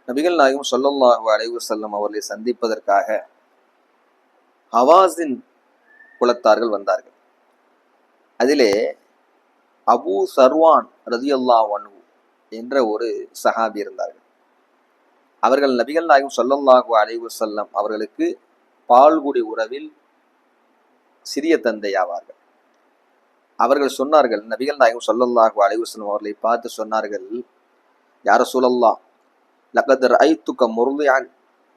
நபிகள் நாயகம் ஸல்லல்லாஹு அலைஹி வஸல்லம் அவர்களை சந்திப்பதற்காக ஹவாஸின் குலத்தார்கள் வந்தார்கள். அதிலே அபூ சர்வான் ரலியல்லாஹு அன்ஹு என்ற ஒரு சஹாபி இருந்தார்கள். அவர்கள் நபிகள் நாயகம் ஸல்லல்லாஹு அலைஹி வஸல்லம் அவர்களுக்கு பால்குடி உறவில் சிறிய தந்தை ஆவார்கள். அவர்கள் சொன்னார்கள், நபிகள் நாயகம் ஸல்லல்லாஹு அலைஹி வஸல்லம் அவர்களை பார்த்து சொன்னார்கள், யா ரசூலல்லாஹ், லகத் ரஅய்துக முர்லிஅன்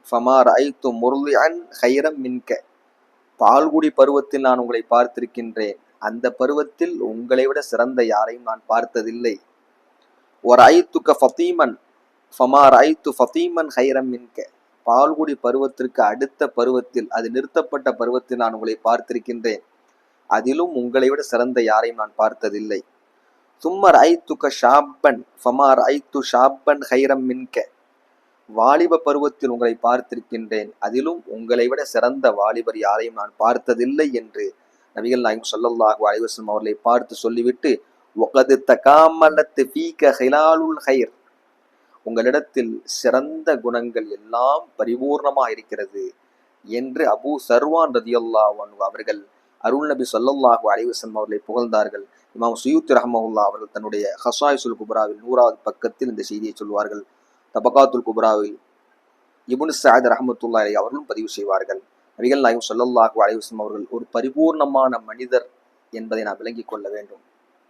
ஃபமா ரஅய்து முர்லிஅன் கைரம் மின்க. பால்குடி பருவத்தில் நான் உங்களை பார்த்திருக்கின்றேன், அந்த பருவத்தில் உங்களை விட சிறந்த யாரையும் நான் பார்த்ததில்லை. வரஅய்துக ஃபதீமன் ஃபமா ரஅய்து ஃபதீமன் கைரம் மின்க. பால்குடி பருவத்திற்கு அடுத்த பருவத்தில், அது நிறுத்தப்பட்ட பருவத்தில் நான் உங்களை பார்த்திருக்கின்றேன், அதிலும் உங்களை விட சிறந்த யாரையும் நான் பார்த்ததில்லை. சும்ம ரஅய்துக ஷாப்பன் ஃபமா ரஅய்து ஷாப்பன் கைரம் மின்க. வாலிப பருவத்தில் உங்களை பார்த்திருக்கின்றேன், அதிலும் உங்களை விட சிறந்த வாலிபர் யாரையும் நான் பார்த்ததில்லை என்று நபிகள் நாயகம் ஸல்லல்லாஹு அலைஹி வஸல்லம் அவர்களை பார்த்து சொல்லிவிட்டு, வகத் தகாமலத் ஃபீக ஹிலாலுல் கைர், உங்களிடத்தில் சிறந்த குணங்கள் எல்லாம் பரிபூர்ணமாக இருக்கிறது என்று அபூ சர்வான் ரலியல்லாஹு அன்ஹு அவர்கள் அருள் நபி ஸல்லல்லாஹு அலைஹி வஸல்லம் அவர்களை புகழ்ந்தார்கள். இமாம் சுயூத்தி ரஹ்மஹுல்லாஹ் அவர்கள் தன்னுடைய ஹஸாயிசுல் குப்ராவில் 100வது பக்கத்தில் இந்த செய்தியை சொல்வார்கள். தபகாத்துல் குப்ராவில் இப்னு சஅத் ரஹ்மத்துல்லாஹி அலைஹி அவர்களும் பதிவு செய்வார்கள். நபிகள் நாயகம் ஸல்லல்லாஹு அலைஹி வஸல்லம் அவர்கள் ஒரு பரிபூர்ணமான மனிதர் என்பதை நாம் விளங்கிக் கொள்ள வேண்டும்.